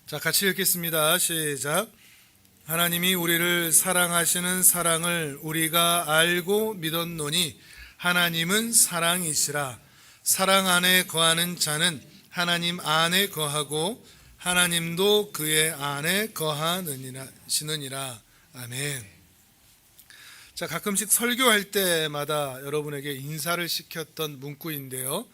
자, 같이 읽겠습니다. 시작. 하나님이 우리를 사랑하시는 사랑을 우리가 알고 믿었노니 하나님은 사랑이시라. 사랑 안에 거하는 자는 하나님 안에 거하고 하나님도 그의 안에 거하시느니라. 아멘. 자, 가끔씩 설교할 때마다 여러분에게 인사를 시켰던 문구인데요.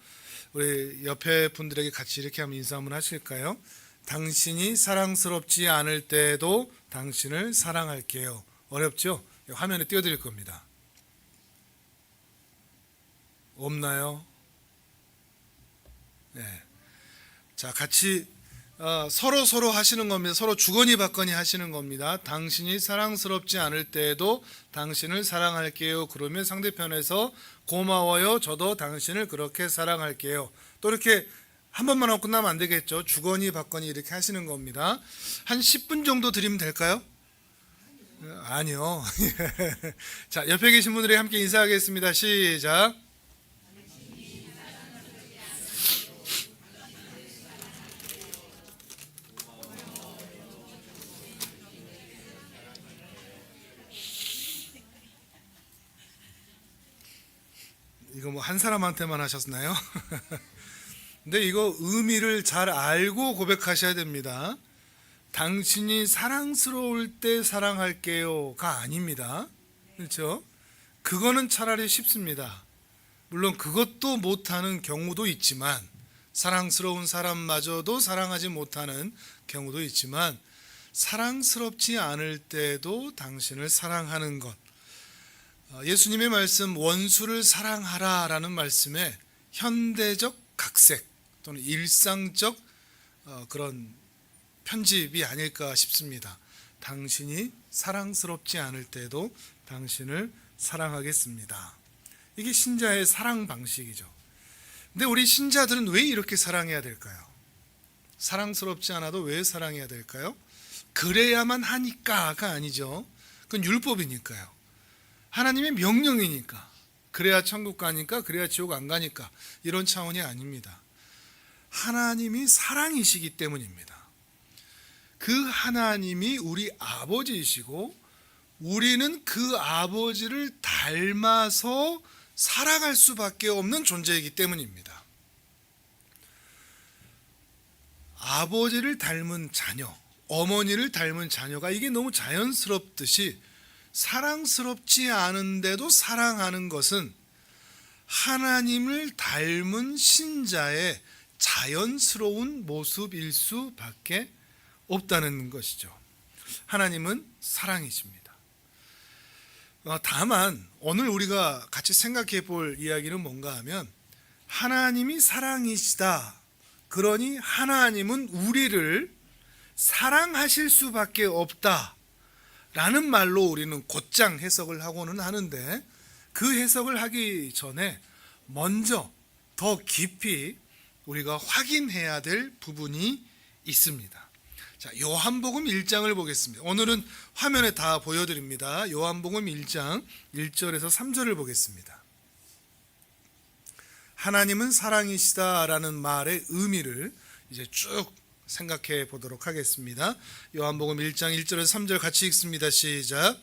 우리 옆에 분들에게 같이 이렇게 한번 인사 한번 하실까요? 당신이 사랑스럽지 않을 때에도 당신을 사랑할게요. 어렵죠? 화면에 띄워드릴 겁니다. 없나요? 네. 자, 같이 서로 하시는 겁니다. 서로 주거니 받거니 하시는 겁니다. 당신이 사랑스럽지 않을 때에도 당신을 사랑할게요. 그러면 상대편에서 고마워요. 저도 당신을 그렇게 사랑할게요. 또 이렇게 한 번만 하고 끝나면 안 되겠죠. 주거니 받거니 이렇게 하시는 겁니다. 한 10분 정도 드리면 될까요? 아니요. 자, 옆에 계신 분들이 함께 인사하겠습니다. 시작. 이거 뭐 한 사람한테만 하셨나요? 근데 이거 의미를 잘 알고 고백하셔야 됩니다. 당신이 사랑스러울 때 사랑할게요가 아닙니다. 그렇죠? 그거는 차라리 쉽습니다. 물론 그것도 못하는 경우도 있지만, 사랑스러운 사람마저도 사랑하지 못하는 경우도 있지만, 사랑스럽지 않을 때도 당신을 사랑하는 것, 예수님의 말씀 원수를 사랑하라 라는 말씀에 현대적 각색 또는 일상적 그런 편집이 아닐까 싶습니다. 당신이 사랑스럽지 않을 때도 당신을 사랑하겠습니다. 이게 신자의 사랑 방식이죠. 근데 우리 신자들은 왜 이렇게 사랑해야 될까요? 사랑스럽지 않아도 왜 사랑해야 될까요? 그래야만 하니까가 아니죠. 그건 율법이니까요. 하나님의 명령이니까. 그래야 천국 가니까, 그래야 지옥 안 가니까, 이런 차원이 아닙니다. 하나님이 사랑이시기 때문입니다. 그 하나님이 우리 아버지이시고 우리는 그 아버지를 닮아서 살아갈 수밖에 없는 존재이기 때문입니다. 아버지를 닮은 자녀, 어머니를 닮은 자녀가 이게 너무 자연스럽듯이 사랑스럽지 않은데도 사랑하는 것은 하나님을 닮은 신자의 자연스러운 모습일 수밖에 없다는 것이죠. 하나님은 사랑이십니다. 다만 오늘 우리가 같이 생각해 볼 이야기는 뭔가 하면, 하나님이 사랑이시다. 그러니 하나님은 우리를 사랑하실 수밖에 없다 라는 말로 우리는 곧장 해석을 하고는 하는데, 그 해석을 하기 전에 먼저 더 깊이 우리가 확인해야 될 부분이 있습니다. 자, 요한복음 1장을 보겠습니다. 오늘은 화면에 다 보여드립니다. 요한복음 1장 1절에서 3절을 보겠습니다. 하나님은 사랑이시다라는 말의 의미를 이제 쭉 생각해 보도록 하겠습니다. 요한복음 1장 1절에서 3절 같이 읽습니다. 시작.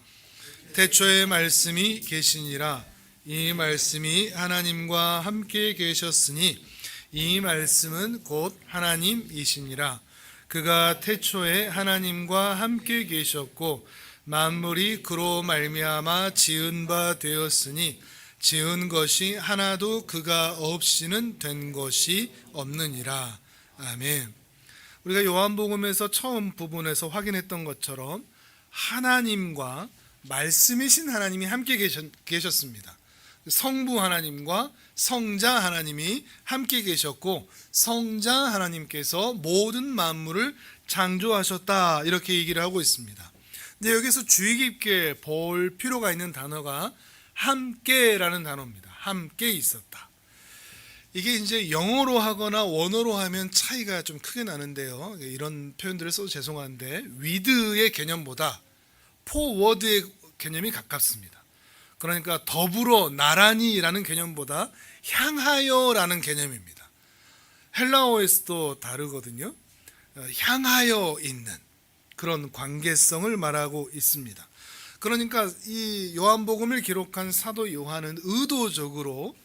태초에 말씀이 계시니라. 이 말씀이 하나님과 함께 계셨으니 이 말씀은 곧 하나님이시니라. 그가 태초에 하나님과 함께 계셨고 만물이 그로 말미암아 지은 바 되었으니 지은 것이 하나도 그가 없이는 된 것이 없느니라. 아멘. 우리가 요한복음에서 처음 부분에서 확인했던 것처럼 하나님과 말씀이신 하나님이 함께 계셨습니다. 성부 하나님과 성자 하나님이 함께 계셨고, 성자 하나님께서 모든 만물을 창조하셨다 이렇게 얘기를 하고 있습니다. 근데 여기서 주의 깊게 볼 필요가 있는 단어가 함께라는 단어입니다. 함께 있었다. 이게 이제 영어로 하거나 원어로 하면 차이가 좀 크게 나는데요. 이런 표현들을 써도 죄송한데, with의 개념보다 forward의 개념이 가깝습니다. 그러니까 더불어 나란히라는 개념보다 향하여라는 개념입니다. 헬라어에서도 다르거든요. 향하여 있는 그런 관계성을 말하고 있습니다. 그러니까 이 요한복음을 기록한 사도 요한은 의도적으로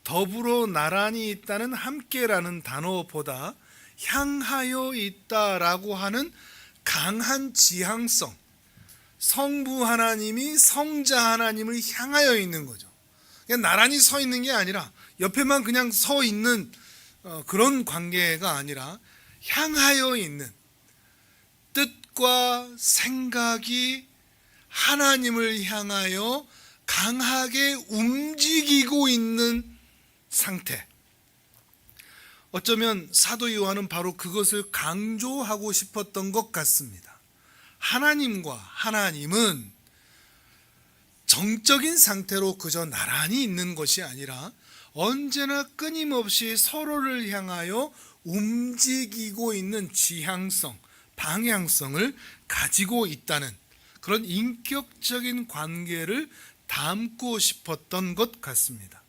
더불어 나란히 있다는 함께라는 단어보다 향하여 있다라고 하는 강한 지향성, 성부 하나님이 성자 하나님을 향하여 있는 거죠. 그냥 나란히 서 있는 게 아니라 옆에만 그냥 서 있는 그런 관계가 아니라 향하여 있는, 뜻과 생각이 하나님을 향하여 강하게 움직이고 있는 상태. 어쩌면 사도 요한은 바로 그것을 강조하고 싶었던 것 같습니다. 하나님과 하나님은 정적인 상태로 그저 나란히 있는 것이 아니라 언제나 끊임없이 서로를 향하여 움직이고 있는 지향성, 방향성을 가지고 있다는 그런 인격적인 관계를 담고 싶었던 것 같습니다.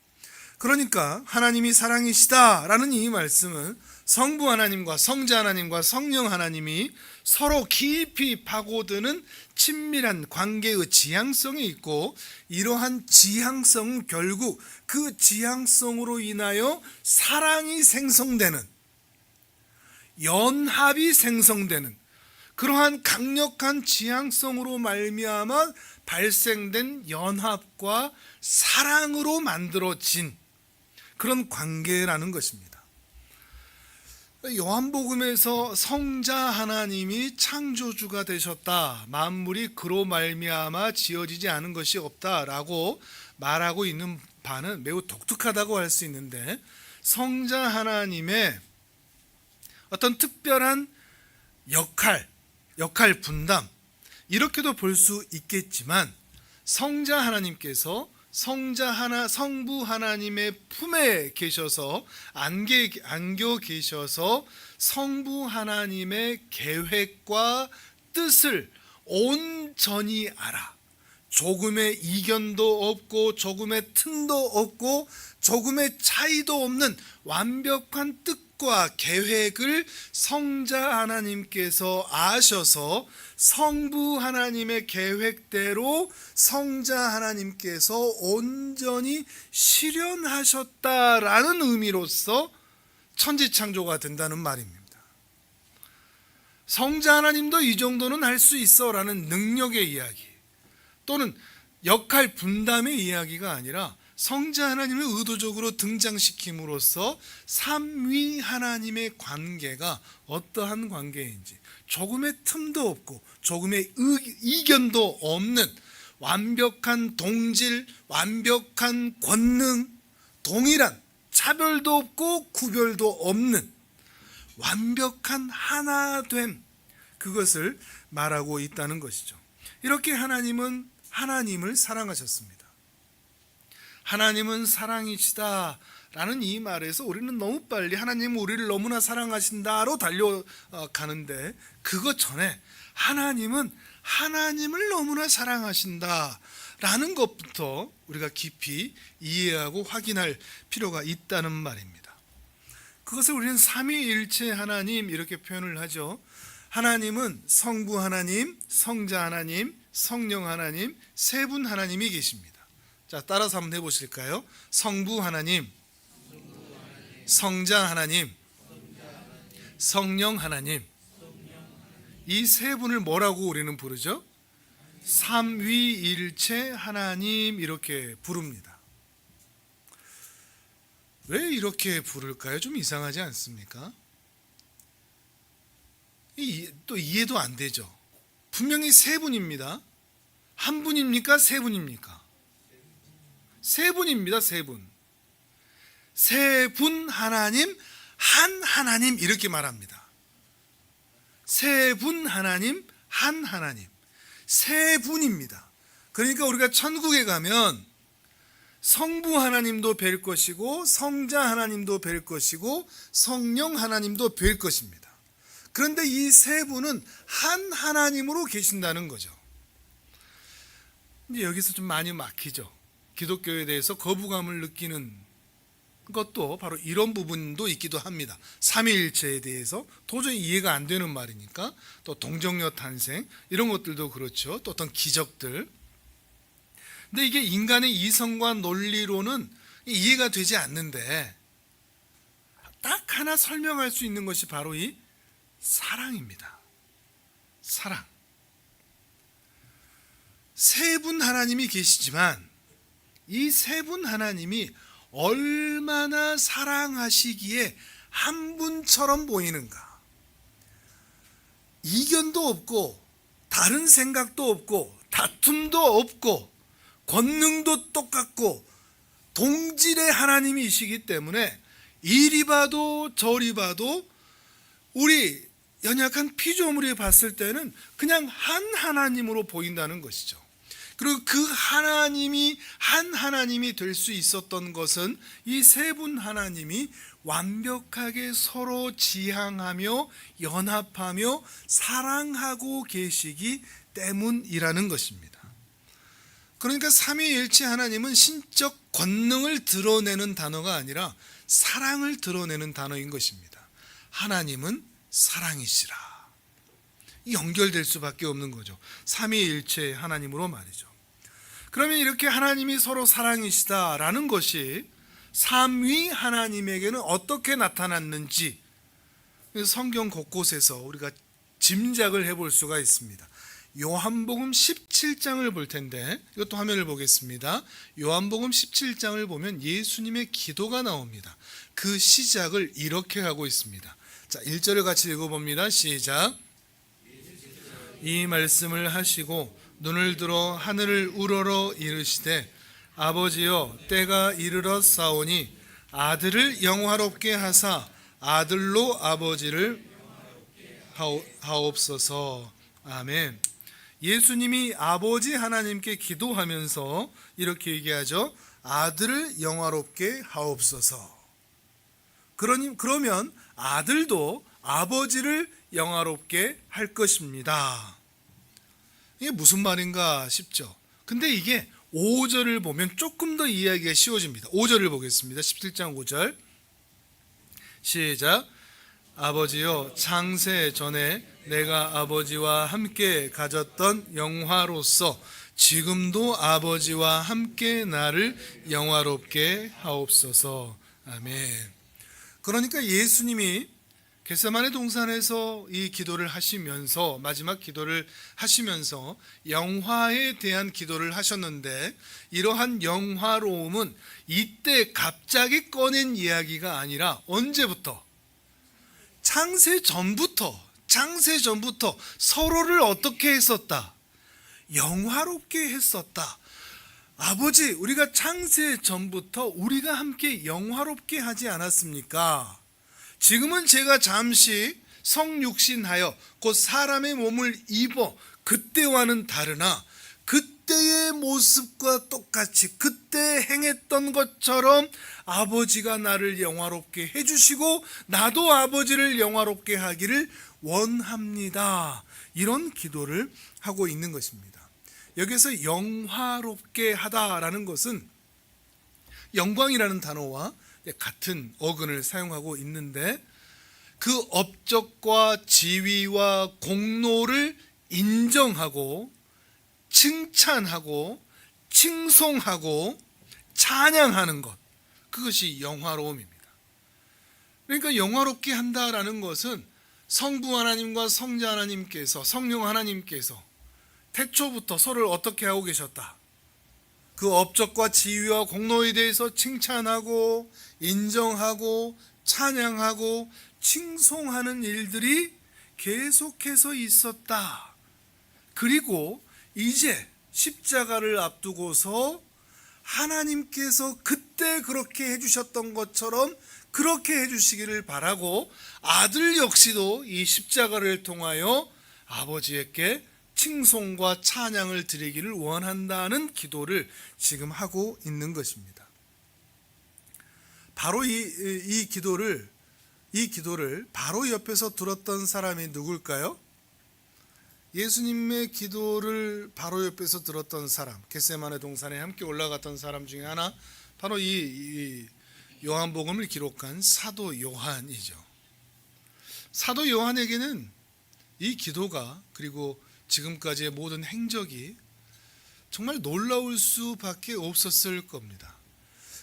그러니까 하나님이 사랑이시다라는 이 말씀은 성부 하나님과 성자 하나님과 성령 하나님이 서로 깊이 파고드는 친밀한 관계의 지향성이 있고, 이러한 지향성은 결국 그 지향성으로 인하여 사랑이 생성되는, 연합이 생성되는 그러한 강력한 지향성으로 말미암아 발생된 연합과 사랑으로 만들어진 그런 관계라는 것입니다. 요한복음에서 성자 하나님이 창조주가 되셨다, 만물이 그로 말미암아 지어지지 않은 것이 없다라고 말하고 있는 바는 매우 독특하다고 할 수 있는데, 성자 하나님의 어떤 특별한 역할 분담, 이렇게도 볼 수 있겠지만, 성자 하나님께서 성부 하나님의 품에 계셔서 안겨 계셔서 성부 하나님의 계획과 뜻을 온전히 알아, 조금의 이견도 없고 조금의 틈도 없고 조금의 차이도 없는 완벽한 뜻과 계획을 성자 하나님께서 아셔서 성부 하나님의 계획대로 성자 하나님께서 온전히 실현하셨다라는 의미로서 천지창조가 된다는 말입니다. 성자 하나님도 이 정도는 할 수 있어 라는 능력의 이야기, 또는 역할 분담의 이야기가 아니라 성자 하나님을 의도적으로 등장시킴으로써 삼위 하나님의 관계가 어떠한 관계인지, 조금의 틈도 없고 조금의 이견도 없는 완벽한 동질, 완벽한 권능, 동일한 차별도 없고 구별도 없는 완벽한 하나됨, 그것을 말하고 있다는 것이죠. 이렇게 하나님은 하나님을 사랑하셨습니다. 하나님은 사랑이시다 라는 이 말에서 우리는 너무 빨리 하나님은 우리를 너무나 사랑하신다로 달려가는데, 그것 전에 하나님은 하나님을 너무나 사랑하신다 라는 것부터 우리가 깊이 이해하고 확인할 필요가 있다는 말입니다. 그것을 우리는 삼위일체 하나님 이렇게 표현을 하죠. 하나님은 성부 하나님, 성자 하나님, 성령 하나님, 세 분 하나님이 계십니다. 자, 따라서 한번 해보실까요? 성부 하나님, 성자 하나님, 성령 하나님, 이 세 분을 뭐라고 우리는 부르죠? 삼위일체 하나님 이렇게 부릅니다. 왜 이렇게 부를까요? 좀 이상하지 않습니까? 또 이해도 안 되죠. 분명히 세 분입니다. 한 분입니까? 세 분입니까? 세 분입니다. 세 분. 세 분 하나님, 한 하나님 이렇게 말합니다. 세 분 하나님, 한 하나님. 세 분입니다. 그러니까 우리가 천국에 가면 성부 하나님도 뵐 것이고 성자 하나님도 뵐 것이고 성령 하나님도 뵐 것입니다. 그런데 이 세 분은 한 하나님으로 계신다는 거죠. 이제 여기서 좀 많이 막히죠. 기독교에 대해서 거부감을 느끼는 것도 바로 이런 부분도 있기도 합니다. 삼위일체에 대해서 도저히 이해가 안 되는 말이니까. 또 동정녀 탄생 이런 것들도 그렇죠. 또 어떤 기적들. 근데 이게 인간의 이성과 논리로는 이해가 되지 않는데 딱 하나 설명할 수 있는 것이 바로 이 사랑입니다. 사랑. 세 분 하나님이 계시지만 이 세 분 하나님이 얼마나 사랑하시기에 한 분처럼 보이는가. 이견도 없고 다른 생각도 없고 다툼도 없고 권능도 똑같고 동질의 하나님이시기 때문에 이리 봐도 저리 봐도 우리 연약한 피조물이 봤을 때는 그냥 한 하나님으로 보인다는 것이죠. 그리고 그 하나님이 한 하나님이 될 수 있었던 것은 이 세 분 하나님이 완벽하게 서로 지향하며 연합하며 사랑하고 계시기 때문이라는 것입니다. 그러니까 삼위일체 하나님은 신적 권능을 드러내는 단어가 아니라 사랑을 드러내는 단어인 것입니다. 하나님은 사랑이시라. 연결될 수밖에 없는 거죠. 삼위일체 하나님으로 말이죠. 그러면 이렇게 하나님이 서로 사랑이시다라는 것이 삼위 하나님에게는 어떻게 나타났는지 성경 곳곳에서 우리가 짐작을 해볼 수가 있습니다. 요한복음 17장을 볼 텐데 이것도 화면을 보겠습니다. 요한복음 17장을 보면 예수님의 기도가 나옵니다. 그 시작을 이렇게 하고 있습니다. 자, 1절을 같이 읽어봅니다. 시작. 이 말씀을 하시고 눈을 들어 하늘을 우러러 이르시되 아버지여 때가 이르러 싸우니 아들을 영화롭게 하사 아들로 아버지를 하옵소서. 아멘. 예수님이 아버지 하나님께 기도하면서 이렇게 얘기하죠. 아들을 영화롭게 하옵소서. 그러면 아들도 아버지를 영화롭게 할 것입니다. 이게 무슨 말인가 싶죠. 근데 이게 5절을 보면 조금 더 이해하기가 쉬워집니다. 5절을 보겠습니다. 17장 5절 시작. 아버지여 창세 전에 내가 아버지와 함께 가졌던 영화로서 지금도 아버지와 함께 나를 영화롭게 하옵소서. 아멘. 그러니까 예수님이 겟세마네 동산에서 이 기도를 하시면서 마지막 기도를 하시면서 영화에 대한 기도를 하셨는데 이러한 영화로움은 이때 갑자기 꺼낸 이야기가 아니라 언제부터? 창세 전부터 서로를 어떻게 했었다? 영화롭게 했었다. 아버지, 우리가 창세 전부터 우리가 함께 영화롭게 하지 않았습니까? 지금은 제가 잠시 성육신하여 곧 사람의 몸을 입어 그때와는 다르나 그때의 모습과 똑같이 그때 행했던 것처럼 아버지가 나를 영화롭게 해주시고 나도 아버지를 영화롭게 하기를 원합니다. 이런 기도를 하고 있는 것입니다. 여기서 영화롭게 하다라는 것은 영광이라는 단어와 같은 어근을 사용하고 있는데 그 업적과 지위와 공로를 인정하고 칭찬하고 칭송하고 찬양하는 것, 그것이 영화로움입니다. 그러니까 영화롭게 한다라는 것은 성부 하나님과 성자 하나님께서 성령 하나님께서 태초부터 서로를 어떻게 하고 계셨다. 그 업적과 지위와 공로에 대해서 칭찬하고 인정하고 찬양하고 칭송하는 일들이 계속해서 있었다. 그리고 이제 십자가를 앞두고서 하나님께서 그때 그렇게 해주셨던 것처럼 그렇게 해주시기를 바라고 아들 역시도 이 십자가를 통하여 아버지에게 칭송과 찬양을 드리기를 원한다는 기도를 지금 하고 있는 것입니다. 바로 이 기도를 바로 옆에서 들었던 사람이 누굴까요? 예수님의 기도를 바로 옆에서 들었던 사람, 겟세마네 동산에 함께 올라갔던 사람 중에 하나, 바로 이 요한복음을 기록한 사도 요한이죠. 사도 요한에게는 이 기도가 그리고 지금까지의 모든 행적이 정말 놀라울 수밖에 없었을 겁니다.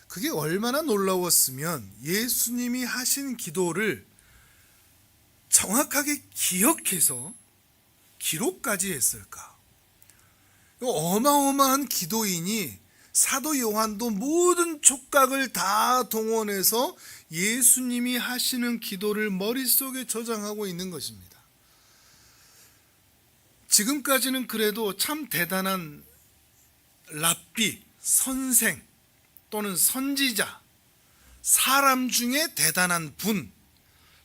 그게 얼마나 놀라웠으면 예수님이 하신 기도를 정확하게 기억해서 기록까지 했을까? 어마어마한 기도이니 사도 요한도 모든 촉각을 다 동원해서 예수님이 하시는 기도를 머릿속에 저장하고 있는 것입니다. 지금까지는 그래도 참 대단한 랍비, 선생 또는 선지자, 사람 중에 대단한 분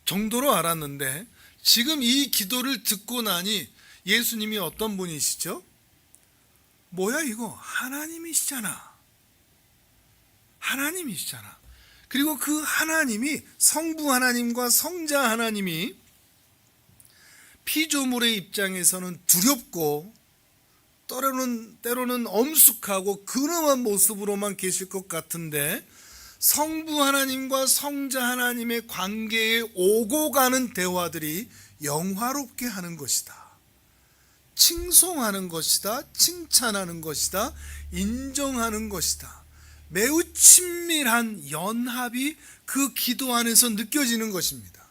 정도로 알았는데 지금 이 기도를 듣고 나니 예수님이 어떤 분이시죠? 뭐야 이거? 하나님이시잖아. 하나님이시잖아. 그리고 그 하나님이 성부 하나님과 성자 하나님이 피조물의 입장에서는 두렵고 때로는 엄숙하고 근엄한 모습으로만 계실 것 같은데 성부 하나님과 성자 하나님의 관계에 오고 가는 대화들이 영화롭게 하는 것이다. 칭송하는 것이다. 칭찬하는 것이다. 인정하는 것이다. 매우 친밀한 연합이 그 기도 안에서 느껴지는 것입니다.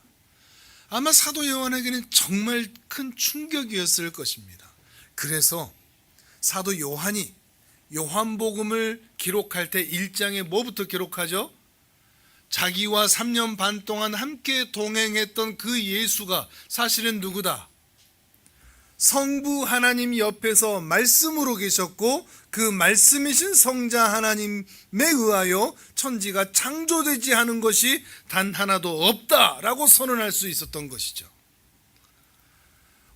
아마 사도 요한에게는 정말 큰 충격이었을 것입니다. 그래서 사도 요한이 요한복음을 기록할 때 1장에 뭐부터 기록하죠? 자기와 3년 반 동안 함께 동행했던 그 예수가 사실은 누구다? 성부 하나님 옆에서 말씀으로 계셨고 그 말씀이신 성자 하나님에 의하여 천지가 창조되지 않은 것이 단 하나도 없다라고 선언할 수 있었던 것이죠.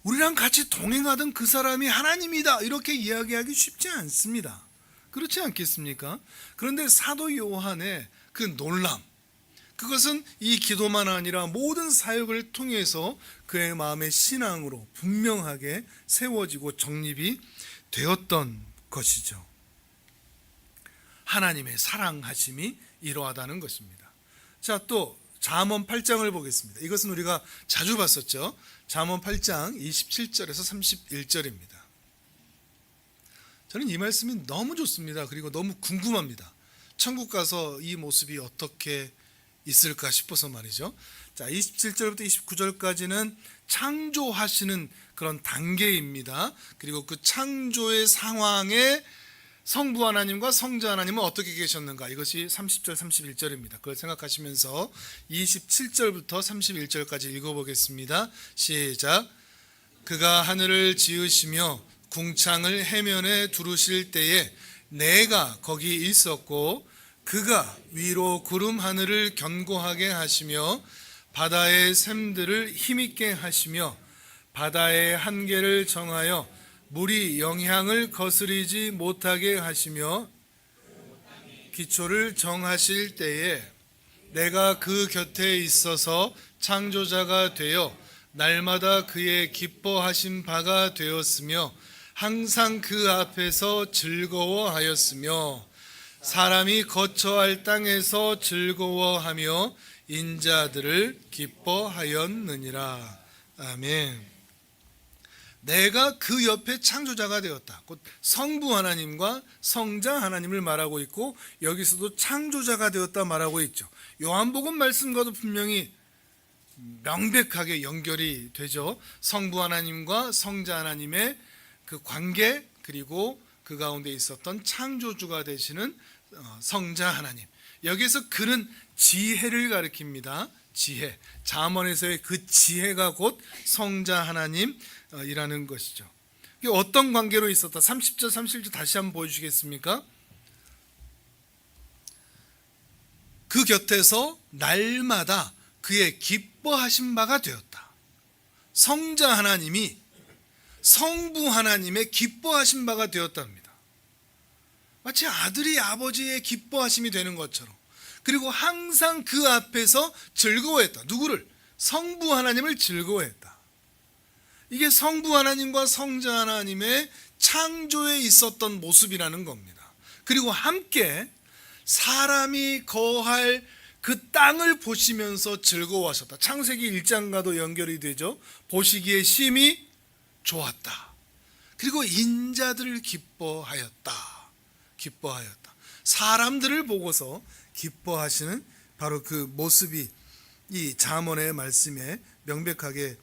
우리랑 같이 동행하던 그 사람이 하나님이다 이렇게 이야기하기 쉽지 않습니다. 그렇지 않겠습니까? 그런데 사도 요한의 그 놀람, 그것은 이 기도만 아니라 모든 사역을 통해서 그의 마음의 신앙으로 분명하게 세워지고 정립이 되었던 것이죠. 하나님의 사랑하심이 이러하다는 것입니다. 자, 또 잠언 8장을 보겠습니다. 이것은 우리가 자주 봤었죠. 잠언 8장 27절에서 31절입니다. 저는 이 말씀이 너무 좋습니다. 그리고 너무 궁금합니다. 천국 가서 이 모습이 어떻게 있을까 싶어서 말이죠. 자, 27절부터 29절까지는 창조하시는 그런 단계입니다. 그리고 그 창조의 상황에 성부 하나님과 성자 하나님은 어떻게 계셨는가, 이것이 30절 31절입니다. 그걸 생각하시면서 27절부터 31절까지 읽어보겠습니다. 시작. 그가 하늘을 지으시며 궁창을 해면에 두르실 때에 내가 거기 있었고 그가 위로 구름 하늘을 견고하게 하시며 바다의 샘들을 힘있게 하시며 바다의 한계를 정하여 물이 영향을 거스리지 못하게 하시며 기초를 정하실 때에 내가 그 곁에 있어서 창조자가 되어 날마다 그의 기뻐하신 바가 되었으며 항상 그 앞에서 즐거워하였으며 사람이 거처할 땅에서 즐거워하며 인자들을 기뻐하였느니라. 아멘. 내가 그 옆에 창조자가 되었다. 곧 성부 하나님과 성자 하나님을 말하고 있고 여기서도 창조자가 되었다 말하고 있죠. 요한복음 말씀과도 분명히 명백하게 연결이 되죠. 성부 하나님과 성자 하나님의 그 관계, 그리고 그 가운데 있었던 창조주가 되시는 성자 하나님. 여기서 그는 지혜를 가리킵니다. 지혜. 잠언에서의 그 지혜가 곧 성자 하나님이라는 것이죠. 이게 어떤 관계로 있었다? 30절 31절 다시 한번 보여주시겠습니까? 그 곁에서 날마다 그의 기뻐하신 바가 되었다. 성자 하나님이 성부 하나님의 기뻐하신 바가 되었답니다. 마치 아들이 아버지의 기뻐하심이 되는 것처럼. 그리고 항상 그 앞에서 즐거워했다. 누구를? 성부 하나님을 즐거워했다. 이게 성부 하나님과 성자 하나님의 창조에 있었던 모습이라는 겁니다. 그리고 함께 사람이 거할 그 땅을 보시면서 즐거워하셨다. 창세기 1장과도 연결이 되죠. 보시기에 심히 좋았다. 그리고 인자들을 기뻐하였다. 사람들을 보고서 기뻐하시는 바로 그 모습이 이 잠언의 말씀에 명백하게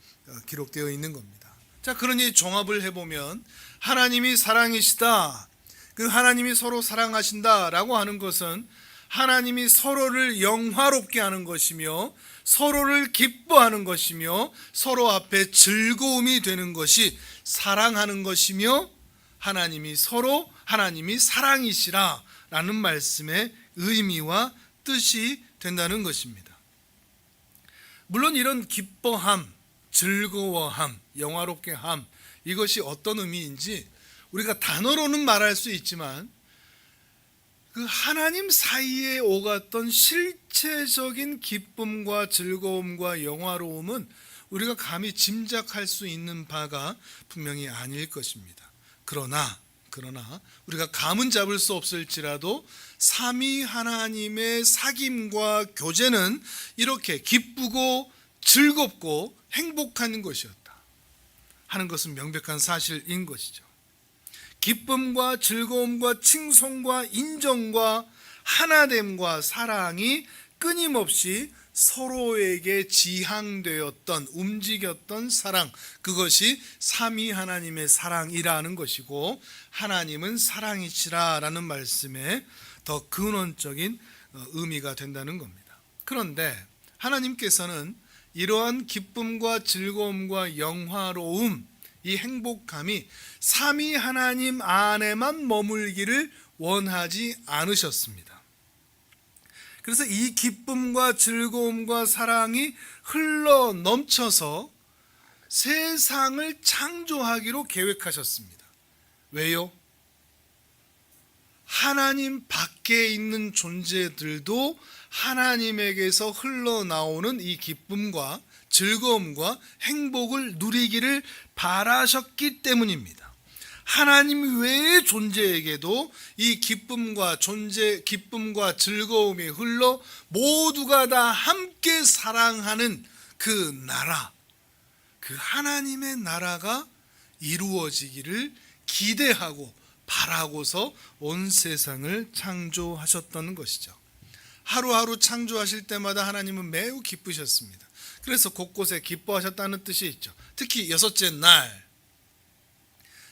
기록되어 있는 겁니다. 자, 그러니 종합을 해보면 하나님이 사랑이시다, 그 하나님이 서로 사랑하신다라고 하는 것은 하나님이 서로를 영화롭게 하는 것이며 서로를 기뻐하는 것이며 서로 앞에 즐거움이 되는 것이 사랑하는 것이며 하나님이 사랑이시라 라는 말씀의 의미와 뜻이 된다는 것입니다. 물론 이런 기뻐함, 즐거워함, 영화롭게 함, 이것이 어떤 의미인지 우리가 단어로는 말할 수 있지만 그 하나님 사이에 오갔던 실체적인 기쁨과 즐거움과 영화로움은 우리가 감히 짐작할 수 있는 바가 분명히 아닐 것입니다. 그러나 우리가 감은 잡을 수 없을지라도 삼위 하나님의 사귐과 교제는 이렇게 기쁘고 즐겁고 행복한 것이었다 하는 것은 명백한 사실인 것이죠. 기쁨과 즐거움과 칭송과 인정과 하나됨과 사랑이 끊임없이 서로에게 지향되었던, 움직였던 사랑, 그것이 삼위 하나님의 사랑이라는 것이고 하나님은 사랑이시라라는 말씀에 더 근원적인 의미가 된다는 겁니다. 그런데 하나님께서는 이러한 기쁨과 즐거움과 영화로움, 이 행복함이 삼위 하나님 안에만 머물기를 원하지 않으셨습니다. 그래서 이 기쁨과 즐거움과 사랑이 흘러 넘쳐서 세상을 창조하기로 계획하셨습니다. 왜요? 하나님 밖에 있는 존재들도 하나님에게서 흘러나오는 이 기쁨과 즐거움과 행복을 누리기를 바라셨기 때문입니다. 하나님 외의 존재에게도 이 기쁨과 즐거움이 흘러 모두가 다 함께 사랑하는 그 나라, 그 하나님의 나라가 이루어지기를 기대하고 바라고서 온 세상을 창조하셨던 것이죠. 하루하루 창조하실 때마다 하나님은 매우 기쁘셨습니다. 그래서 곳곳에 기뻐하셨다는 뜻이 있죠. 특히 여섯째 날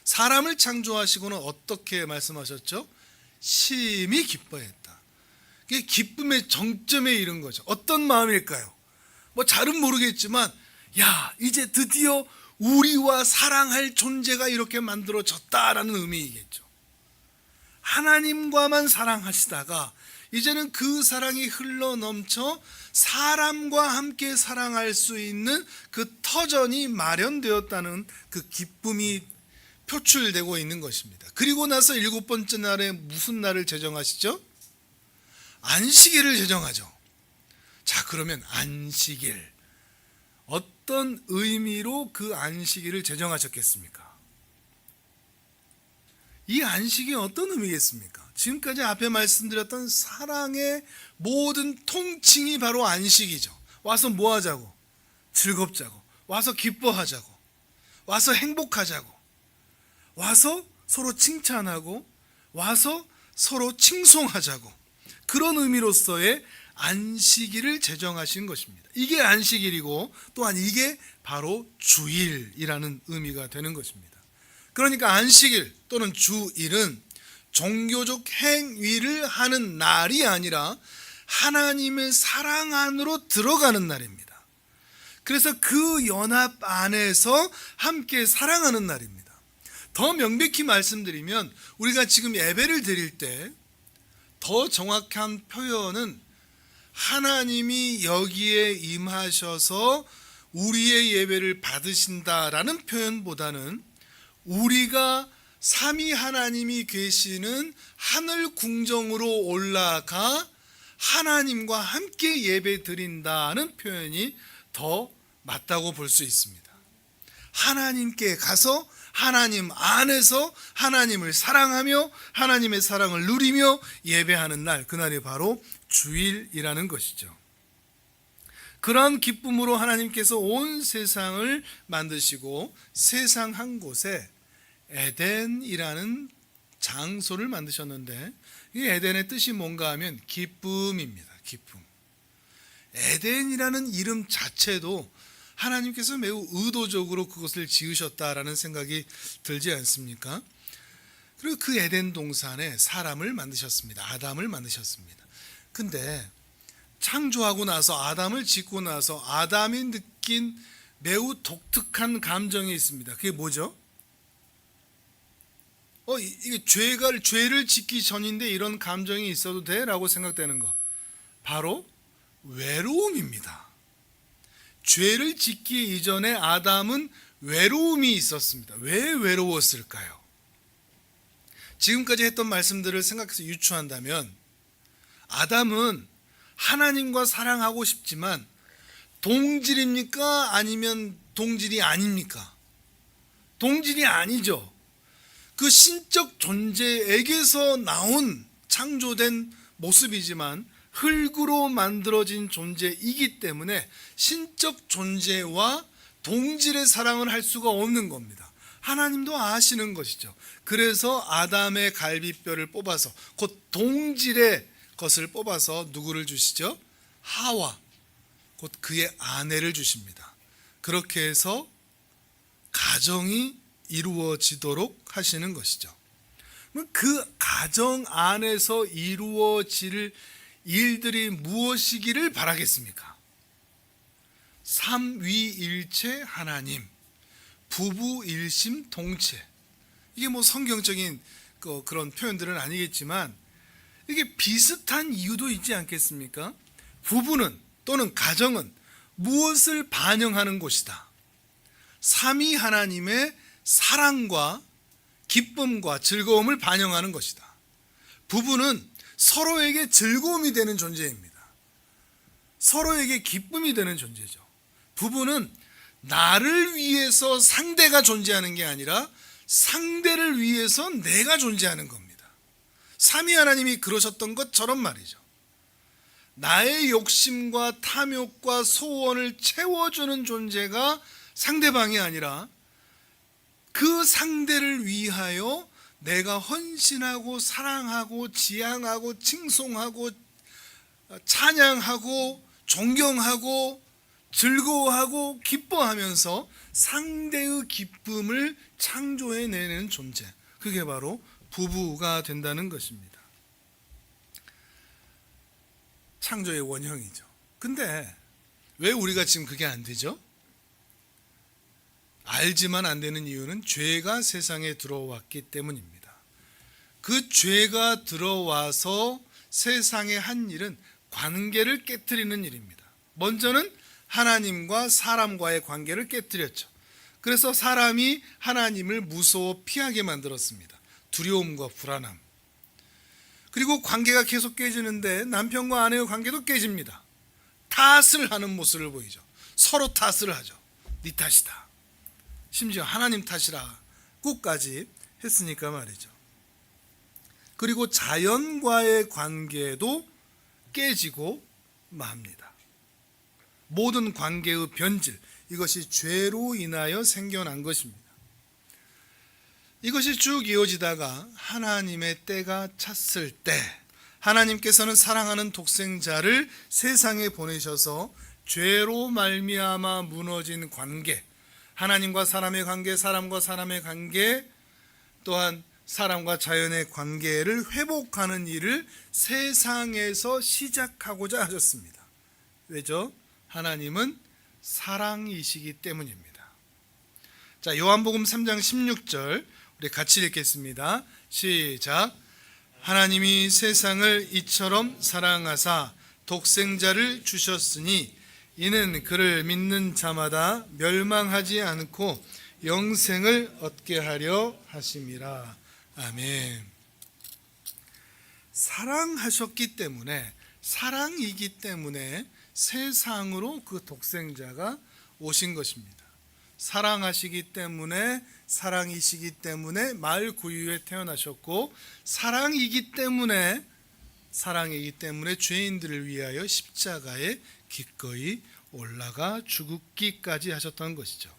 사람을 창조하시고는 어떻게 말씀하셨죠? 심히 기뻐했다. 그게 기쁨의 정점에 이른 거죠. 어떤 마음일까요? 잘은 모르겠지만 이제 드디어 우리와 사랑할 존재가 이렇게 만들어졌다라는 의미이겠죠. 하나님과만 사랑하시다가 이제는 그 사랑이 흘러넘쳐 사람과 함께 사랑할 수 있는 그 터전이 마련되었다는 그 기쁨이 표출되고 있는 것입니다. 그리고 나서 7번째 날에 무슨 날을 제정하시죠? 안식일을 제정하죠. 자, 그러면 안식일, 어떤 의미로 그 안식일을 제정하셨겠습니까? 이 안식이 어떤 의미겠습니까? 지금까지 앞에 말씀드렸던 사랑의 모든 통칭이 바로 안식이죠. 와서 뭐 하자고? 즐겁자고, 와서 기뻐하자고, 와서 행복하자고, 와서 서로 칭찬하고, 와서 서로 칭송하자고, 그런 의미로서의 안식일을 제정하신 것입니다. 이게 안식일이고 또한 이게 바로 주일이라는 의미가 되는 것입니다. 그러니까 안식일 또는 주일은 종교적 행위를 하는 날이 아니라 하나님의 사랑 안으로 들어가는 날입니다. 그래서 그 연합 안에서 함께 사랑하는 날입니다. 더 명백히 말씀드리면 우리가 지금 예배를 드릴 때 더 정확한 표현은 하나님이 여기에 임하셔서 우리의 예배를 받으신다라는 표현보다는 우리가 삼위 하나님이 계시는 하늘 궁정으로 올라가 하나님과 함께 예배 드린다는 표현이 더 맞다고 볼 수 있습니다. 하나님께 가서 하나님 안에서 하나님을 사랑하며 하나님의 사랑을 누리며 예배하는 날, 그날이 바로 주일이라는 것이죠. 그런 기쁨으로 하나님께서 온 세상을 만드시고 세상 한 곳에 에덴이라는 장소를 만드셨는데, 이 에덴의 뜻이 뭔가 하면 기쁨입니다. 기쁨. 에덴이라는 이름 자체도 하나님께서 매우 의도적으로 그것을 지으셨다라는 생각이 들지 않습니까? 그리고 그 에덴 동산에 사람을 만드셨습니다. 아담을 만드셨습니다. 근데 창조하고 나서, 아담을 짓고 나서 아담이 느낀 매우 독특한 감정이 있습니다. 그게 뭐죠? 이게 죄를 짓기 전인데 이런 감정이 있어도 돼? 라고 생각되는 거, 바로 외로움입니다. 죄를 짓기 이전에 아담은 외로움이 있었습니다. 왜 외로웠을까요? 지금까지 했던 말씀들을 생각해서 유추한다면, 아담은 하나님과 사랑하고 싶지만 동질입니까? 아니면 동질이 아닙니까? 동질이 아니죠. 그 신적 존재에게서 나온 창조된 모습이지만 흙으로 만들어진 존재이기 때문에 신적 존재와 동질의 사랑을 할 수가 없는 겁니다. 하나님도 아시는 것이죠. 그래서 아담의 갈비뼈를 뽑아서, 곧 동질의 것을 뽑아서 누구를 주시죠? 하와, 곧 그의 아내를 주십니다. 그렇게 해서 가정이 이루어지도록 하시는 것이죠. 그 가정 안에서 이루어질 일들이 무엇이기를 바라겠습니까? 삼위일체 하나님, 부부일심동체. 이게 뭐 성경적인 그런 표현들은 아니겠지만 이게 비슷한 이유도 있지 않겠습니까? 부부는, 또는 가정은 무엇을 반영하는 곳이다? 삼위 하나님의 사랑과 기쁨과 즐거움을 반영하는 것이다. 부부는 서로에게 즐거움이 되는 존재입니다. 서로에게 기쁨이 되는 존재죠. 부부는 나를 위해서 상대가 존재하는 게 아니라 상대를 위해서 내가 존재하는 겁니다. 삼위 하나님이 그러셨던 것처럼 말이죠. 나의 욕심과 탐욕과 소원을 채워주는 존재가 상대방이 아니라 그 상대를 위하여 내가 헌신하고 사랑하고 지향하고 칭송하고 찬양하고 존경하고 즐거워하고 기뻐하면서 상대의 기쁨을 창조해내는 존재, 그게 바로 부부가 된다는 것입니다. 창조의 원형이죠. 근데 왜 우리가 지금 그게 안 되죠? 알지만 안 되는 이유는 죄가 세상에 들어왔기 때문입니다. 그 죄가 들어와서 세상에 한 일은 관계를 깨트리는 일입니다. 먼저는 하나님과 사람과의 관계를 깨트렸죠. 그래서 사람이 하나님을 무서워 피하게 만들었습니다. 두려움과 불안함. 그리고 관계가 계속 깨지는데 남편과 아내의 관계도 깨집니다. 탓을 하는 모습을 보이죠. 서로 탓을 하죠. 네 탓이다. 심지어 하나님 탓이라고까지 했으니까 말이죠. 그리고 자연과의 관계도 깨지고 맙니다. 모든 관계의 변질, 이것이 죄로 인하여 생겨난 것입니다. 이것이 쭉 이어지다가 하나님의 때가 찼을 때, 하나님께서는 사랑하는 독생자를 세상에 보내셔서 죄로 말미암아 무너진 관계, 하나님과 사람의 관계, 사람과 사람의 관계, 또한 사람과 자연의 관계를 회복하는 일을 세상에서 시작하고자 하셨습니다. 왜죠? 하나님은 사랑이시기 때문입니다. 자, 요한복음 3장 16절 우리 같이 읽겠습니다. 시작. 하나님이 세상을 이처럼 사랑하사 독생자를 주셨으니 이는 그를 믿는 자마다 멸망하지 않고 영생을 얻게 하려 하심이라. 아멘. 사랑하셨기 때문에, 사랑이기 때문에 세상으로 그 독생자가 오신 것입니다. 사랑하시기 때문에, 사랑이시기 때문에 말 구유에 태어나셨고, 사랑이기 때문에 죄인들을 위하여 십자가에 기꺼이 올라가 죽기까지 하셨던 것이죠.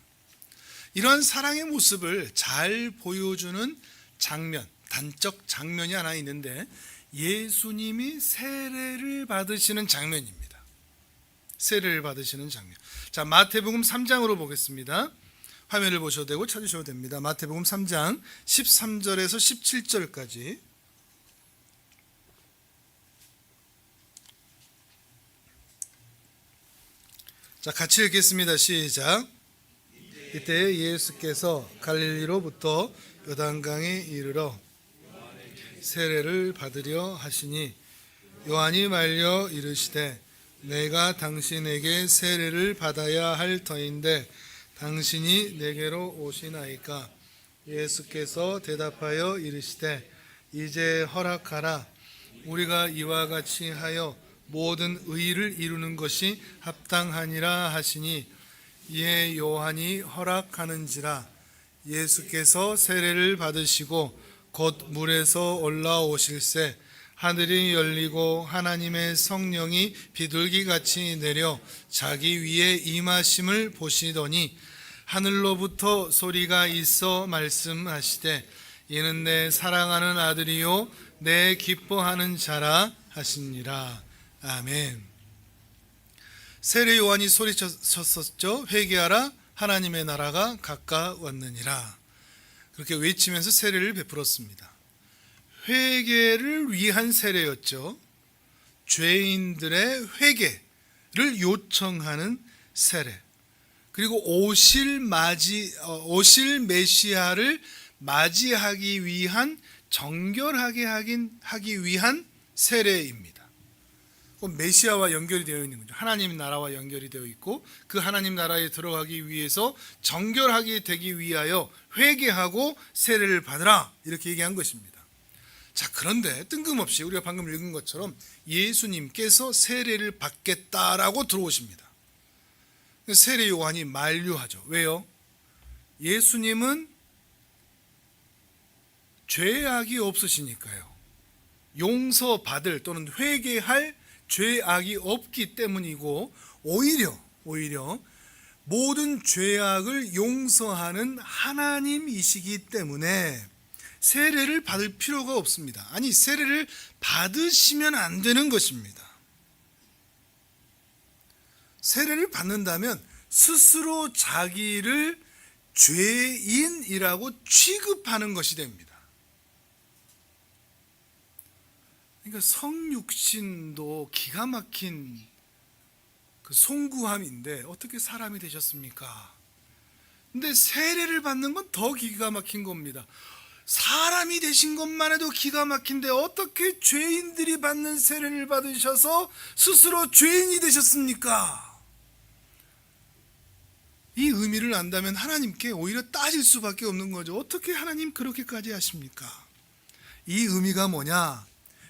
이런 사랑의 모습을 잘 보여주는 장면, 단적 장면이 하나 있는데, 예수님이 세례를 받으시는 장면입니다. 세례를 받으시는 장면. 자, 마태복음 3장으로 보겠습니다. 화면을 보셔도 되고 찾으셔도 됩니다. 마태복음 3장 13절에서 17절까지. 자, 같이 읽겠습니다. 시작. 이때 예수께서 갈릴리로부터 요단강에 이르러 세례를 받으려 하시니, 요한이 말려 이르시되 내가 당신에게 세례를 받아야 할 터인데 당신이 내게로 오시나이까? 예수께서 대답하여 이르시되 이제 허락하라. 우리가 이와 같이 하여 모든 의를 이루는 것이 합당하니라 하시니, 이에 요한이 허락하는지라. 예수께서 세례를 받으시고 곧 물에서 올라오실새 하늘이 열리고 하나님의 성령이 비둘기같이 내려 자기 위에 임하심을 보시더니, 하늘로부터 소리가 있어 말씀하시되 이는 내 사랑하는 아들이요 내 기뻐하는 자라 하시니라. 아멘. 세례 요한이 소리쳤었죠. 회개하라, 하나님의 나라가 가까웠느니라. 그렇게 외치면서 세례를 베풀었습니다. 회개를 위한 세례였죠. 죄인들의 회개를 요청하는 세례. 그리고 오실 메시아를 맞이하기 위한, 정결하게 하기 위한 세례입니다. 메시아와 연결이 되어 있는 거죠. 하나님 나라와 연결이 되어 있고, 그 하나님 나라에 들어가기 위해서 정결하게 되기 위하여 회개하고 세례를 받으라, 이렇게 얘기한 것입니다. 자, 그런데 뜬금없이 우리가 방금 읽은 것처럼 예수님께서 세례를 받겠다라고 들어오십니다. 세례 요한이 만류하죠. 왜요? 예수님은 죄악이 없으시니까요. 용서받을 또는 회개할 죄악이 없기 때문이고, 오히려 모든 죄악을 용서하는 하나님이시기 때문에 세례를 받을 필요가 없습니다. 아니, 세례를 받으시면 안 되는 것입니다. 세례를 받는다면 스스로 자기를 죄인이라고 취급하는 것이 됩니다. 그러니까 성육신도 기가 막힌 그 송구함인데 어떻게 사람이 되셨습니까? 근데 세례를 받는 건 더 기가 막힌 겁니다. 사람이 되신 것만 해도 기가 막힌데 어떻게 죄인들이 받는 세례를 받으셔서 스스로 죄인이 되셨습니까? 이 의미를 안다면 하나님께 오히려 따질 수밖에 없는 거죠. 어떻게 하나님 그렇게까지 하십니까? 이 의미가 뭐냐?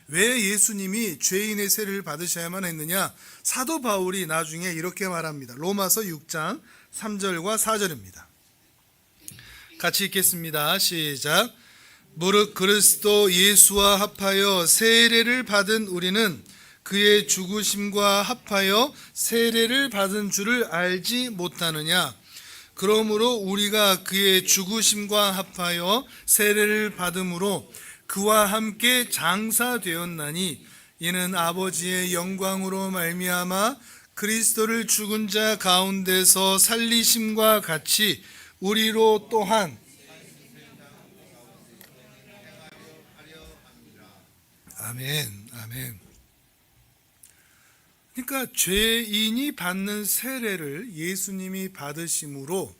왜 예수님이 죄인의 세례를 받으셔야만 했느냐? 사도 바울이 나중에 이렇게 말합니다. 로마서 6장 3절과 4절입니다. 같이 읽겠습니다. 시작. 무릇 그리스도 예수와 합하여 세례를 받은 우리는 그의 죽으심과 합하여 세례를 받은 줄을 알지 못하느냐? 그러므로 우리가 그의 죽으심과 합하여 세례를 받음으로 그와 함께 장사되었나니, 이는 아버지의 영광으로 말미암아 그리스도를 죽은 자 가운데서 살리심과 같이 우리로 또한 아멘, 아멘. 그러니까 죄인이 받는 세례를 예수님이 받으심으로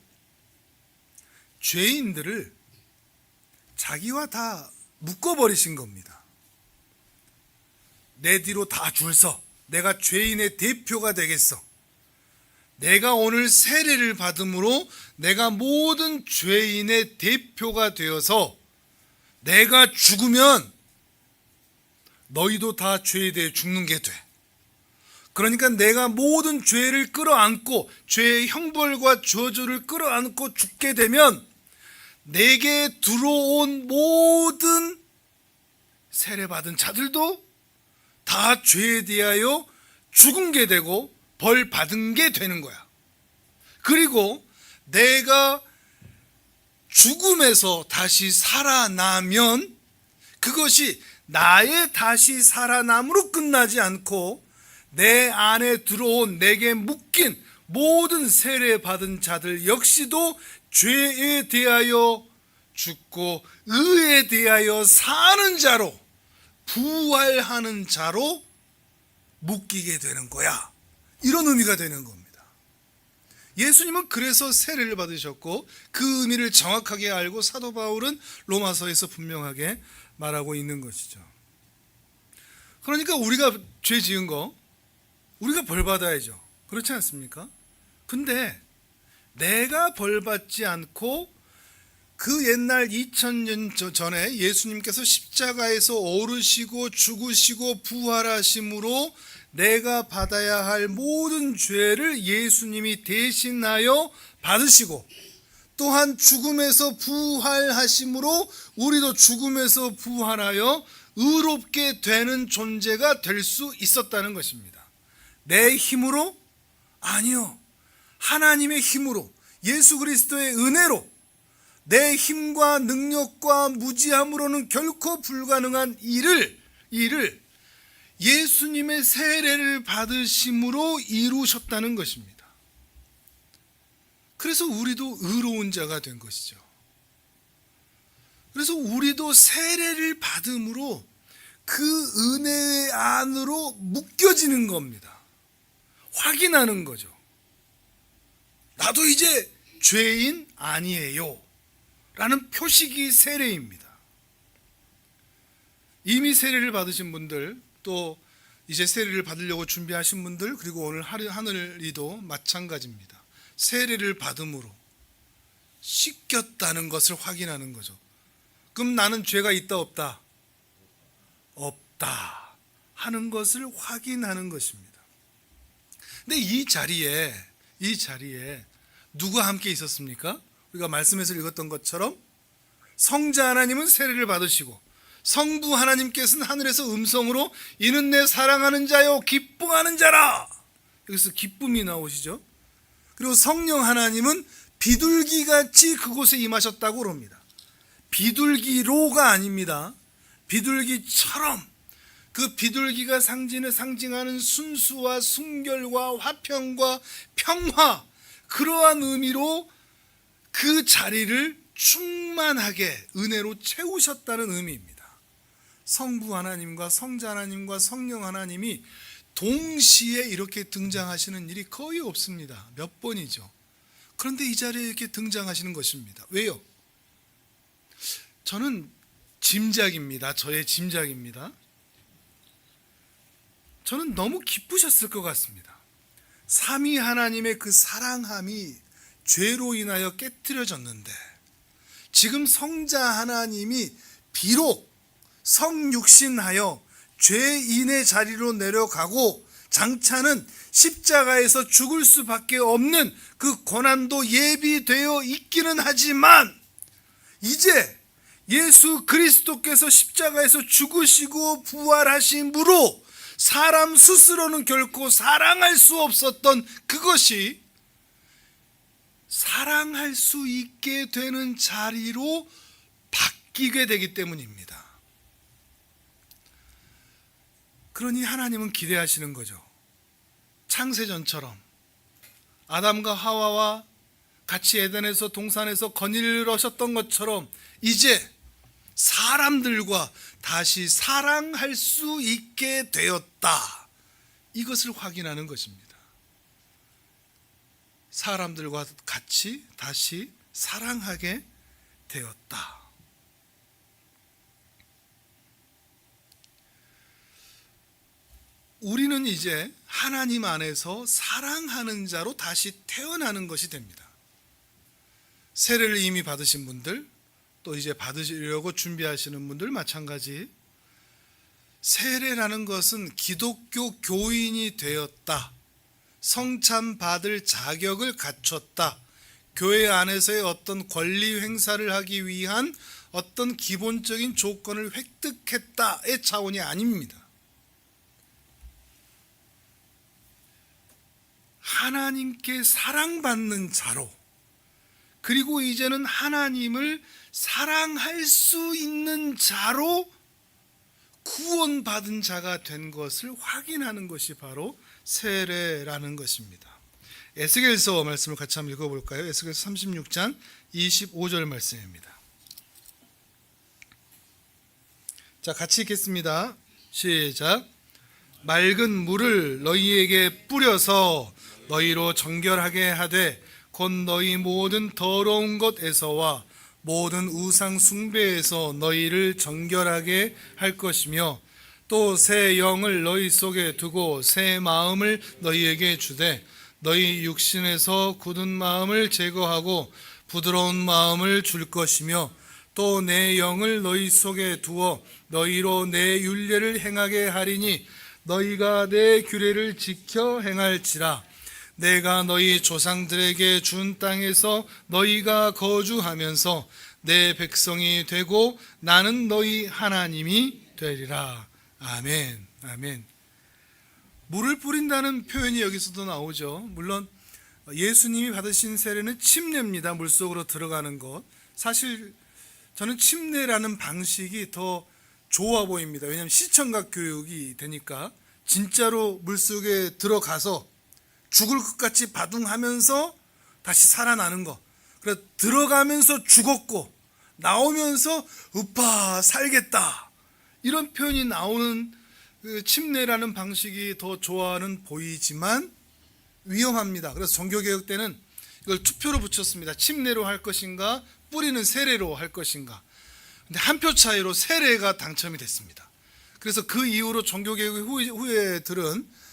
죄인들을 자기와 다 묶어버리신 겁니다. 내 뒤로 다 줄 서. 내가 죄인의 대표가 되겠어. 내가 오늘 세례를 받음으로 내가 모든 죄인의 대표가 되어서 내가 죽으면 너희도 다 죄에 대해 죽는 게 돼. 그러니까 내가 모든 죄를 끌어안고 죄의 형벌과 저주를 끌어안고 죽게 되면 내게 들어온 모든 세례받은 자들도 다 죄에 대하여 죽은 게 되고 벌 받은 게 되는 거야. 그리고 내가 죽음에서 다시 살아나면 그것이 나의 다시 살아남으로 끝나지 않고 내 안에 들어온 내게 묶인 모든 세례받은 자들 역시도 죄에 대하여 죽고 의에 대하여 사는 자로, 부활하는 자로 묶이게 되는 거야. 이런 의미가 되는 겁니다. 예수님은 그래서 세례를 받으셨고 그 의미를 정확하게 알고 사도 바울은 로마서에서 분명하게 말하고 있는 것이죠. 그러니까 우리가 죄 지은 거 우리가 벌 받아야죠. 그렇지 않습니까? 근데 내가 벌 받지 않고 그 옛날 2000년 전에 예수님께서 십자가에서 오르시고 죽으시고 부활하심으로 내가 받아야 할 모든 죄를 예수님이 대신하여 받으시고 또한 죽음에서 부활하심으로 우리도 죽음에서 부활하여 의롭게 되는 존재가 될 수 있었다는 것입니다. 내 힘으로? 아니요. 하나님의 힘으로, 예수 그리스도의 은혜로, 내 힘과 능력과 무지함으로는 결코 불가능한 일을 예수님의 세례를 받으심으로 이루셨다는 것입니다. 그래서 우리도 의로운 자가 된 것이죠. 그래서 우리도 세례를 받음으로 그 은혜 안으로 묶여지는 겁니다. 확인하는 거죠. 나도 이제 죄인 아니에요 라는 표식이 세례입니다. 이미 세례를 받으신 분들, 또 이제 세례를 받으려고 준비하신 분들, 그리고 오늘 하늘이도 마찬가지입니다. 세례를 받음으로 씻겼다는 것을 확인하는 거죠. 그럼 나는 죄가 있다 없다? 없다 하는 것을 확인하는 것입니다. 근데 이 자리에 누가 함께 있었습니까? 우리가 말씀에서 읽었던 것처럼 성자 하나님은 세례를 받으시고 성부 하나님께서는 하늘에서 음성으로 이는 내 사랑하는 자요 기뻐하는 자라. 여기서 기쁨이 나오시죠. 그리고 성령 하나님은 비둘기같이 그곳에 임하셨다고 그럽니다. 비둘기로가 아닙니다. 비둘기처럼, 그 비둘기가 상징하는 순수와 순결과 화평과 평화, 그러한 의미로 그 자리를 충만하게 은혜로 채우셨다는 의미입니다. 성부 하나님과 성자 하나님과 성령 하나님이 동시에 이렇게 등장하시는 일이 거의 없습니다. 몇 번이죠. 그런데 이 자리에 이렇게 등장하시는 것입니다. 왜요? 저는 짐작입니다. 저의 짐작입니다. 저는 너무 기쁘셨을 것 같습니다. 삼위 하나님의 그 사랑함이 죄로 인하여 깨트려졌는데 지금 성자 하나님이 비록 성육신하여 죄인의 자리로 내려가고 장차는 십자가에서 죽을 수밖에 없는 그 고난도 예비되어 있기는 하지만 이제 예수 그리스도께서 십자가에서 죽으시고 부활하심으로 사람 스스로는 결코 사랑할 수 없었던 그것이 사랑할 수 있게 되는 자리로 바뀌게 되기 때문입니다. 그러니 하나님은 기대하시는 거죠. 창세전처럼 아담과 하와와 같이 에덴에서 동산에서 거닐으셨던 것처럼 이제 사람들과 다시 사랑할 수 있게 되었다. 이것을 확인하는 것입니다. 사람들과 같이 다시 사랑하게 되었다. 우리는 이제 하나님 안에서 사랑하는 자로 다시 태어나는 것이 됩니다. 세례를 이미 받으신 분들, 또 이제 받으시려고 준비하시는 분들 마찬가지. 세례라는 것은 기독교 교인이 되었다, 성찬 받을 자격을 갖췄다, 교회 안에서의 어떤 권리 행사를 하기 위한 어떤 기본적인 조건을 획득했다의 차원이 아닙니다. 하나님께 사랑받는 자로, 그리고 이제는 하나님을 사랑할 수 있는 자로 구원받은 자가 된 것을 확인하는 것이 바로 세례라는 것입니다. 에스겔서 말씀을 같이 한번 읽어볼까요? 에스겔서 36장 25절 말씀입니다. 자, 같이 읽겠습니다. 시작. 맑은 물을 너희에게 뿌려서 너희로 정결하게 하되 곧 너희 모든 더러운 것에서와 모든 우상 숭배에서 너희를 정결하게 할 것이며 또 새 영을 너희 속에 두고 새 마음을 너희에게 주되 너희 육신에서 굳은 마음을 제거하고 부드러운 마음을 줄 것이며 또 내 영을 너희 속에 두어 너희로 내 율례를 행하게 하리니 너희가 내 규례를 지켜 행할지라. 내가 너희 조상들에게 준 땅에서 너희가 거주하면서 내 백성이 되고 나는 너희 하나님이 되리라. 아멘. 아멘. 물을 뿌린다는 표현이 여기서도 나오죠. 물론 예수님이 받으신 세례는 침례입니다. 물속으로 들어가는 것. 사실 저는 침례라는 방식이 더 좋아 보입니다. 왜냐하면 시청각 교육이 되니까 진짜로 물속에 들어가서 죽을 것 같이 바둥하면서 다시 살아나는 거. 그래서 들어가면서 죽었고 나오면서 으파 살겠다, 이런 표현이 나오는 그 침례라는 방식이 더 좋아는 보이지만 위험합니다. 그래서 종교개혁 때는 이걸 투표로 붙였습니다. 침례로 할 것인가 뿌리는 세례로 할 것인가. 근데 한 표 차이로 세례가 당첨이 됐습니다. 그래서 그 이후로 종교개혁 후에들은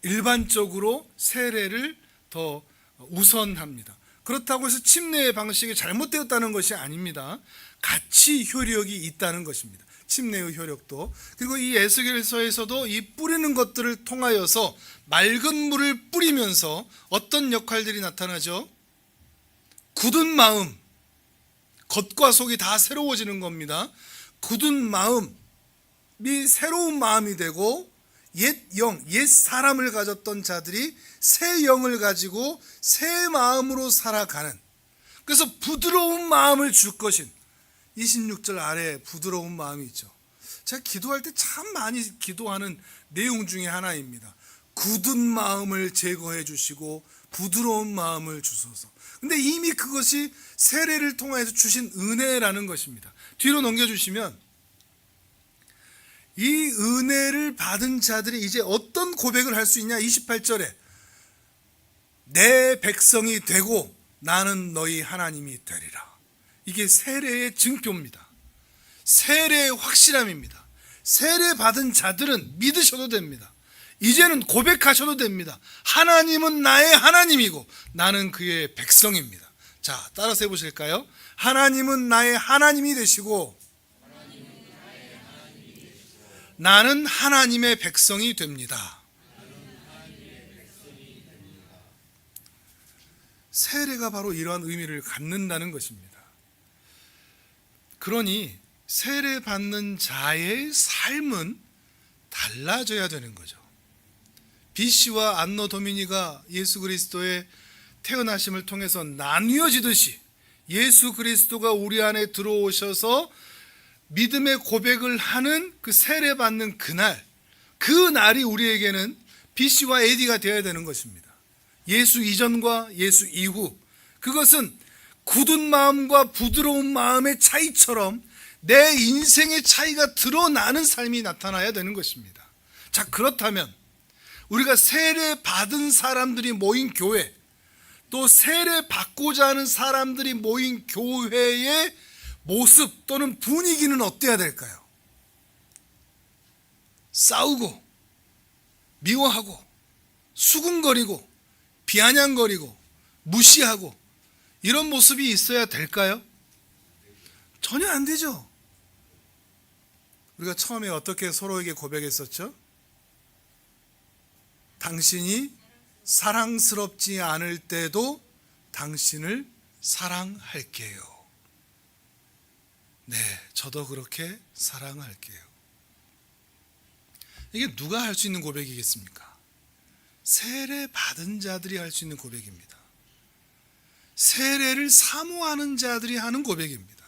일반적으로 세례를 더 우선합니다. 그렇다고 해서 침례의 방식이 잘못되었다는 것이 아닙니다. 같이 효력이 있다는 것입니다. 침례의 효력도. 그리고 이 에스겔서에서도 이 뿌리는 것들을 통하여서 맑은 물을 뿌리면서 어떤 역할들이 나타나죠? 굳은 마음, 겉과 속이 다 새로워지는 겁니다. 굳은 마음이 새로운 마음이 되고 옛 영, 옛 사람을 가졌던 자들이 새 영을 가지고 새 마음으로 살아가는, 그래서 부드러운 마음을 줄 것인, 26절 아래에 부드러운 마음이 있죠. 제가 기도할 때 참 많이 기도하는 내용 중에 하나입니다. 굳은 마음을 제거해 주시고 부드러운 마음을 주소서. 근데 이미 그것이 세례를 통해서 주신 은혜라는 것입니다. 뒤로 넘겨주시면 이 은혜를 받은 자들이 이제 어떤 고백을 할 수 있냐. 28절에 내 백성이 되고 나는 너희 하나님이 되리라. 이게 세례의 증표입니다. 세례의 확실함입니다. 세례 받은 자들은 믿으셔도 됩니다. 이제는 고백하셔도 됩니다. 하나님은 나의 하나님이고 나는 그의 백성입니다. 자, 따라서 해보실까요? 하나님은 나의 하나님이 되시고 나는 하나님의 백성이 됩니다. 세례가 바로 이러한 의미를 갖는다는 것입니다. 그러니 세례 받는 자의 삶은 달라져야 되는 거죠. BC와 안노 도미니가 예수 그리스도의 태어나심을 통해서 나뉘어지듯이 예수 그리스도가 우리 안에 들어오셔서 믿음의 고백을 하는 그 세례 받는 그날, 그 날이 우리에게는 BC와 AD가 되어야 되는 것입니다. 예수 이전과 예수 이후, 그것은 굳은 마음과 부드러운 마음의 차이처럼 내 인생의 차이가 드러나는 삶이 나타나야 되는 것입니다. 자, 그렇다면 우리가 세례 받은 사람들이 모인 교회, 또 세례 받고자 하는 사람들이 모인 교회의 모습 또는 분위기는 어때야 될까요? 싸우고 미워하고 수군거리고 비아냥거리고 무시하고 이런 모습이 있어야 될까요? 전혀 안 되죠. 우리가 처음에 어떻게 서로에게 고백했었죠? 당신이 사랑스럽지 않을 때도 당신을 사랑할게요. 네, 저도 그렇게 사랑할게요. 이게 누가 할 수 있는 고백이겠습니까? 세례 받은 자들이 할 수 있는 고백입니다. 세례를 사모하는 자들이 하는 고백입니다.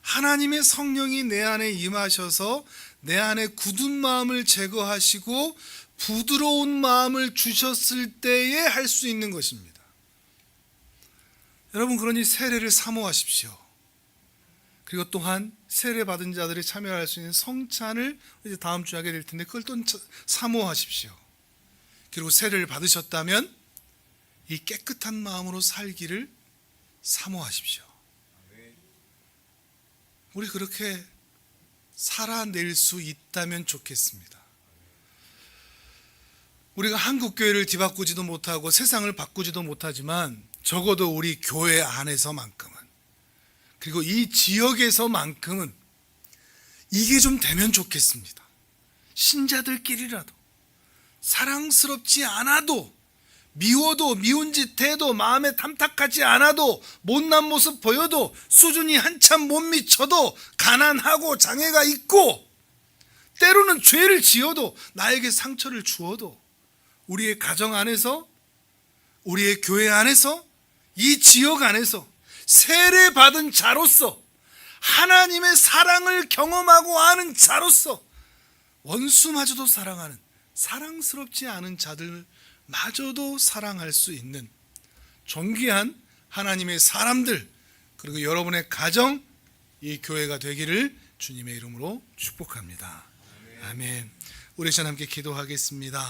하나님의 성령이 내 안에 임하셔서 내 안에 굳은 마음을 제거하시고 부드러운 마음을 주셨을 때에 할 수 있는 것입니다. 여러분, 그러니 세례를 사모하십시오. 그리고 또한 세례 받은 자들이 참여할 수 있는 성찬을 이제 다음 주에 하게 될 텐데 그걸 또 사모하십시오. 그리고 세례를 받으셨다면 이 깨끗한 마음으로 살기를 사모하십시오. 우리 그렇게 살아낼 수 있다면 좋겠습니다. 우리가 한국 교회를 뒤바꾸지도 못하고 세상을 바꾸지도 못하지만 적어도 우리 교회 안에서만큼은, 그리고 이 지역에서만큼은 이게 좀 되면 좋겠습니다. 신자들끼리라도 사랑스럽지 않아도, 미워도, 미운 짓 해도, 마음에 탐탁하지 않아도, 못난 모습 보여도, 수준이 한참 못 미쳐도, 가난하고 장애가 있고, 때로는 죄를 지어도, 나에게 상처를 주어도, 우리의 가정 안에서, 우리의 교회 안에서, 이 지역 안에서 세례받은 자로서, 하나님의 사랑을 경험하고 아는 자로서 원수마저도 사랑하는, 사랑스럽지 않은 자들마저도 사랑할 수 있는 존귀한 하나님의 사람들, 그리고 여러분의 가정, 이 교회가 되기를 주님의 이름으로 축복합니다. 아멘. 우리 시간 함께 기도하겠습니다.